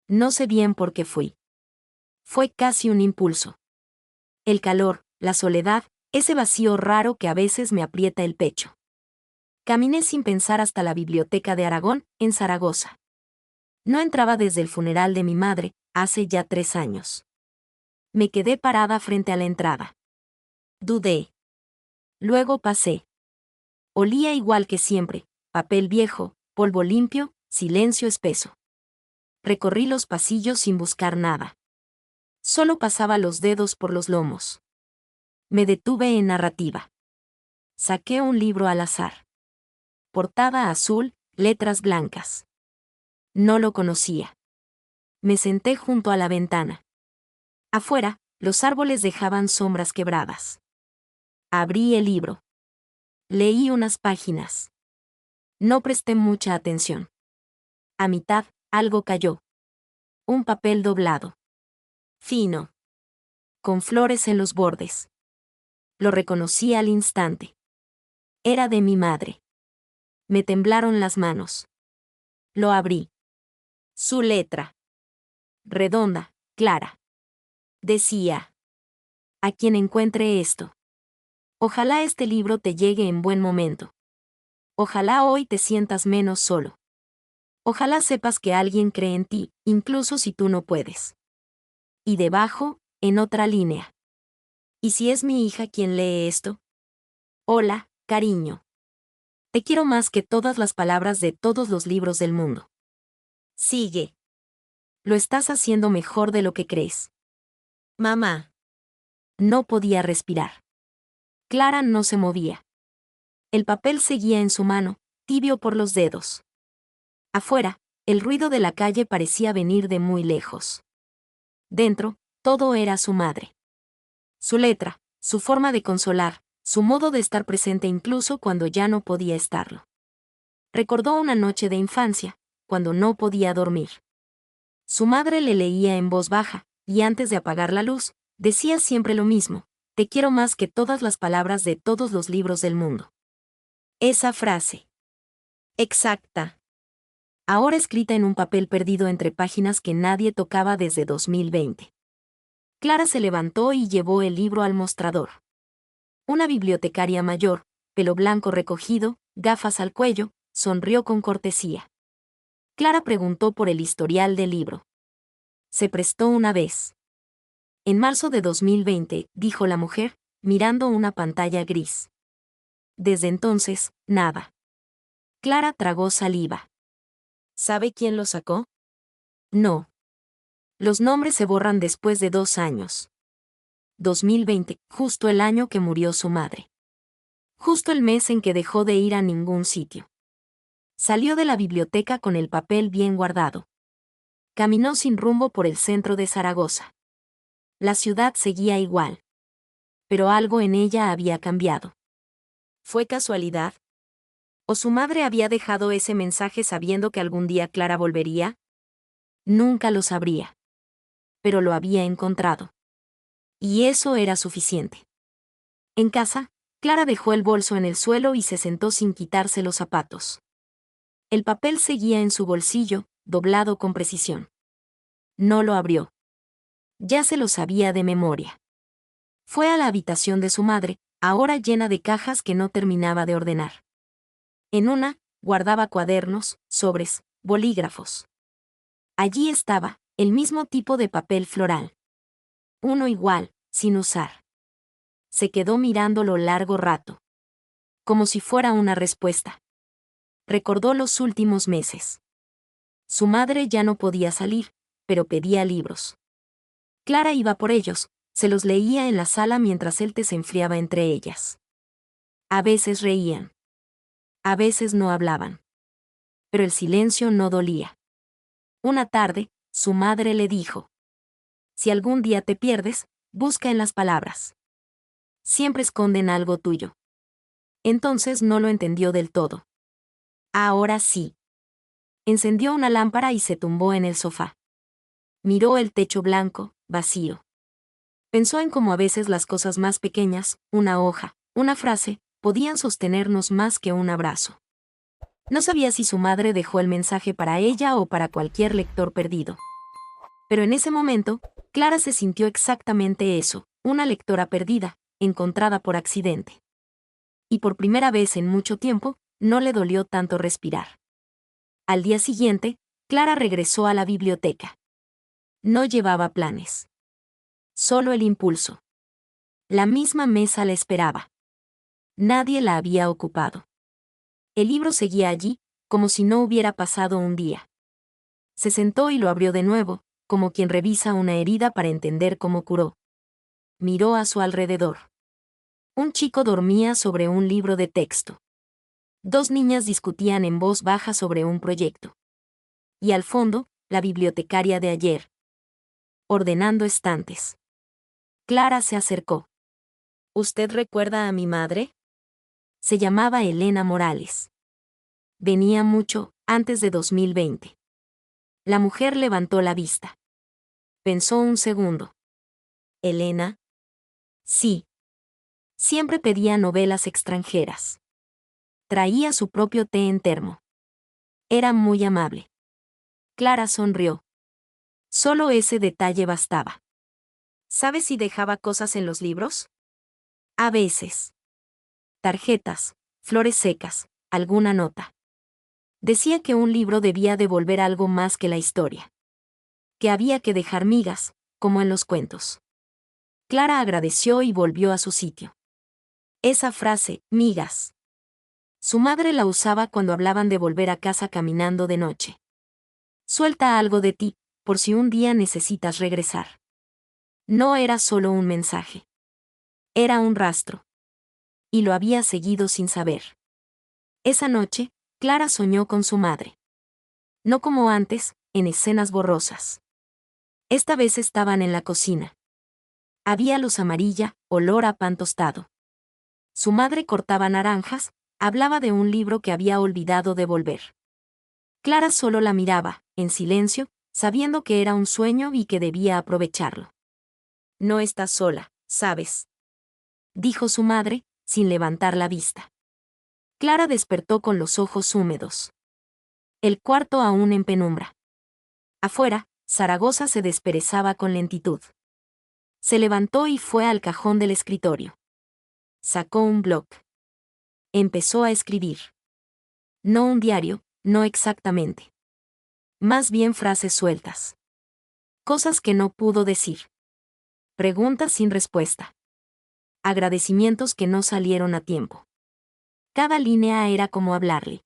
No sé bien por qué fui. Fue casi un impulso. El calor, la soledad, ese vacío raro que a veces me aprieta el pecho. Caminé sin pensar hasta la biblioteca de Aragón, en Zaragoza. No entraba desde el funeral de mi madre, hace ya 3 años. Me quedé parada frente a la entrada. Dudé. Luego pasé. Olía igual que siempre, papel viejo, polvo limpio, silencio espeso. Recorrí los pasillos sin buscar nada. Solo pasaba los dedos por los lomos. Me detuve en narrativa. Saqué un libro al azar. Portada azul, letras blancas. No lo conocía. Me senté junto a la ventana. Afuera, los árboles dejaban sombras quebradas. Abrí el libro. Leí unas páginas. No presté mucha atención. A mitad, algo cayó. Un papel doblado. Fino. Con flores en los bordes. Lo reconocí al instante. Era de mi madre. Me temblaron las manos. Lo abrí. Su letra. Redonda, clara. Decía: a quien encuentre esto. Ojalá este libro te llegue en buen momento. Ojalá hoy te sientas menos solo. Ojalá sepas que alguien cree en ti, incluso si tú no puedes. Y debajo, en otra línea. ¿Y si es mi hija quien lee esto? Hola, cariño. Te quiero más que todas las palabras de todos los libros del mundo. Sigue. Lo estás haciendo mejor de lo que crees. Mamá. No podía respirar. Clara no se movía. El papel seguía en su mano, tibio por los dedos. Afuera, el ruido de la calle parecía venir de muy lejos. Dentro, todo era su madre. Su letra, su forma de consolar, su modo de estar presente incluso cuando ya no podía estarlo. Recordó una noche de infancia, cuando no podía dormir. Su madre le leía en voz baja, y antes de apagar la luz, decía siempre lo mismo: te quiero más que todas las palabras de todos los libros del mundo. Esa frase. Exacta. Ahora escrita en un papel perdido entre páginas que nadie tocaba desde 2020. Clara se levantó y llevó el libro al mostrador. Una bibliotecaria mayor, pelo blanco recogido, gafas al cuello, sonrió con cortesía. Clara preguntó por el historial del libro. Se prestó una vez. En marzo de 2020, dijo la mujer, mirando una pantalla gris. Desde entonces, nada. Clara tragó saliva. ¿Sabe quién lo sacó? No. Los nombres se borran después de 2 años. 2020, justo el año que murió su madre. Justo el mes en que dejó de ir a ningún sitio. Salió de la biblioteca con el papel bien guardado. Caminó sin rumbo por el centro de Zaragoza. La ciudad seguía igual. Pero algo en ella había cambiado. ¿Fue casualidad? ¿O su madre había dejado ese mensaje sabiendo que algún día Clara volvería? Nunca lo sabría. Pero lo había encontrado. Y eso era suficiente. En casa, Clara dejó el bolso en el suelo y se sentó sin quitarse los zapatos. El papel seguía en su bolsillo, doblado con precisión. No lo abrió. Ya se lo sabía de memoria. Fue a la habitación de su madre, ahora llena de cajas que no terminaba de ordenar. En una, guardaba cuadernos, sobres, bolígrafos. Allí estaba, el mismo tipo de papel floral. Uno igual, sin usar. Se quedó mirándolo largo rato. Como si fuera una respuesta. Recordó los últimos meses. Su madre ya no podía salir, pero pedía libros. Clara iba por ellos, se los leía en la sala mientras él se enfriaba entre ellas. A veces reían. A veces no hablaban. Pero el silencio no dolía. Una tarde, su madre le dijo: si algún día te pierdes, busca en las palabras. Siempre esconden algo tuyo. Entonces no lo entendió del todo. Ahora sí. Encendió una lámpara y se tumbó en el sofá. Miró el techo blanco, vacío. Pensó en cómo a veces las cosas más pequeñas, una hoja, una frase, podían sostenernos más que un abrazo. No sabía si su madre dejó el mensaje para ella o para cualquier lector perdido. Pero en ese momento, Clara se sintió exactamente eso, una lectora perdida, encontrada por accidente. Y por primera vez en mucho tiempo, no le dolió tanto respirar. Al día siguiente, Clara regresó a la biblioteca. No llevaba planes. Solo el impulso. La misma mesa la esperaba. Nadie la había ocupado. El libro seguía allí, como si no hubiera pasado un día. Se sentó y lo abrió de nuevo, como quien revisa una herida para entender cómo curó. Miró a su alrededor. Un chico dormía sobre un libro de texto. Dos niñas discutían en voz baja sobre un proyecto. Y al fondo, la bibliotecaria de ayer. Ordenando estantes. Clara se acercó. ¿Usted recuerda a mi madre? Se llamaba Elena Morales. Venía mucho, antes de 2020. La mujer levantó la vista. Pensó un segundo. ¿Elena? Sí. Siempre pedía novelas extranjeras. Traía su propio té en termo. Era muy amable. Clara sonrió. Solo ese detalle bastaba. ¿Sabes si dejaba cosas en los libros? A veces. Tarjetas, flores secas, alguna nota. Decía que un libro debía devolver algo más que la historia. Que había que dejar migas, como en los cuentos. Clara agradeció y volvió a su sitio. Esa frase, migas. Su madre la usaba cuando hablaban de volver a casa caminando de noche. Suelta algo de ti, por si un día necesitas regresar. No era solo un mensaje. Era un rastro. Y lo había seguido sin saber. Esa noche, Clara soñó con su madre. No como antes, en escenas borrosas. Esta vez estaban en la cocina. Había luz amarilla, olor a pan tostado. Su madre cortaba naranjas, hablaba de un libro que había olvidado devolver. Clara solo la miraba, en silencio, sabiendo que era un sueño y que debía aprovecharlo. No estás sola, ¿sabes? Dijo su madre, sin levantar la vista. Clara despertó con los ojos húmedos. El cuarto aún en penumbra. Afuera, Zaragoza se desperezaba con lentitud. Se levantó y fue al cajón del escritorio. Sacó un bloc. Empezó a escribir. No un diario, no exactamente. Más bien frases sueltas. Cosas que no pudo decir. Preguntas sin respuesta. Agradecimientos que no salieron a tiempo. Cada línea era como hablarle.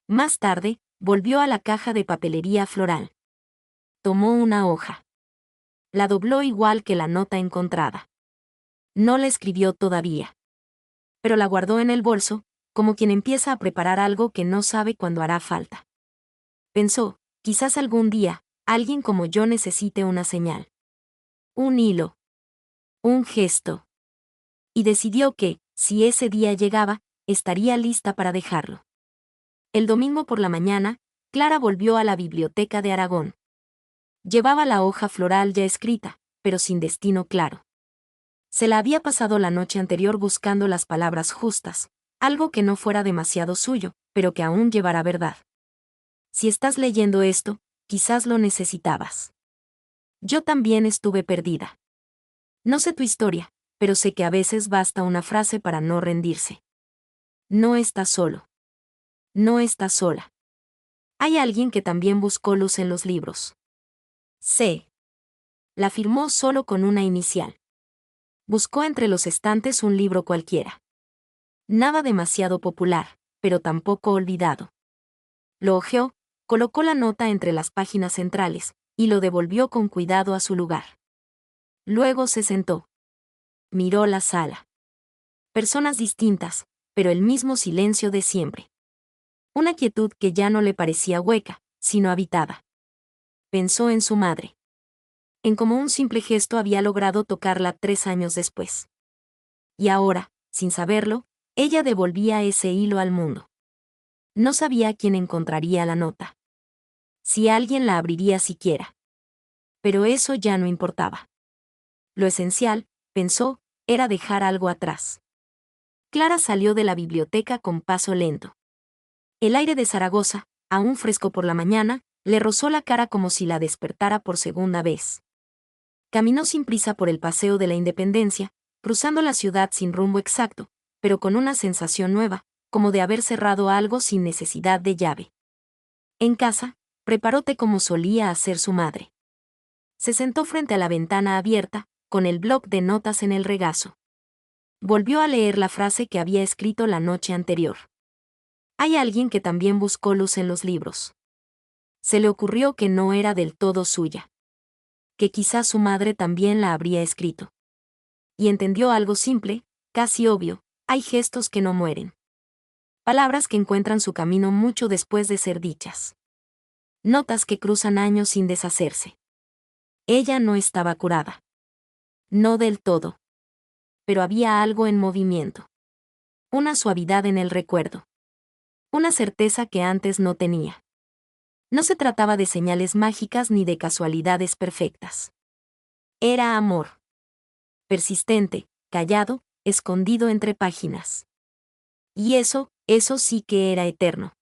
Más tarde, volvió a la caja de papelería floral. Tomó una hoja. La dobló igual que la nota encontrada. No la escribió todavía. Pero la guardó en el bolso, como quien empieza a preparar algo que no sabe cuándo hará falta. Pensó, quizás algún día, alguien como yo necesite una señal. Un hilo. Un gesto. Y decidió que, si ese día llegaba, estaría lista para dejarlo. El domingo por la mañana, Clara volvió a la biblioteca de Aragón. Llevaba la hoja floral ya escrita, pero sin destino claro. Se la había pasado la noche anterior buscando las palabras justas, algo que no fuera demasiado suyo, pero que aún llevara verdad. Si estás leyendo esto, quizás lo necesitabas. Yo también estuve perdida. No sé tu historia, pero sé que a veces basta una frase para no rendirse. No estás solo. No estás sola. Hay alguien que también buscó luz en los libros. C. La firmó solo con una inicial. Buscó entre los estantes un libro cualquiera. Nada demasiado popular, pero tampoco olvidado. Lo hojeó, colocó la nota entre las páginas centrales, y lo devolvió con cuidado a su lugar. Luego se sentó. Miró la sala. Personas distintas, pero el mismo silencio de siempre. Una quietud que ya no le parecía hueca, sino habitada. Pensó en su madre. En cómo un simple gesto había logrado tocarla 3 años después. Y ahora, sin saberlo, ella devolvía ese hilo al mundo. No sabía quién encontraría la nota. Si alguien la abriría siquiera. Pero eso ya no importaba. Lo esencial, pensó, era dejar algo atrás. Clara salió de la biblioteca con paso lento. El aire de Zaragoza, aún fresco por la mañana, Le rozó la cara como si la despertara por segunda vez. Caminó sin prisa por el Paseo de la Independencia, cruzando la ciudad sin rumbo exacto, pero con una sensación nueva, como de haber cerrado algo sin necesidad de llave. En casa, preparó té como solía hacer su madre. Se sentó frente a la ventana abierta, con el bloc de notas en el regazo. Volvió a leer la frase que había escrito la noche anterior. Hay alguien que también buscó luz en los libros. Se le ocurrió que no era del todo suya. Que quizás su madre también la habría escrito. Y entendió algo simple, casi obvio: hay gestos que no mueren. Palabras que encuentran su camino mucho después de ser dichas. Notas que cruzan años sin deshacerse. Ella no estaba curada. No del todo. Pero había algo en movimiento. Una suavidad en el recuerdo. Una certeza que antes no tenía. No se trataba de señales mágicas ni de casualidades perfectas. Era amor. Persistente, callado, escondido entre páginas. Y eso sí que era eterno.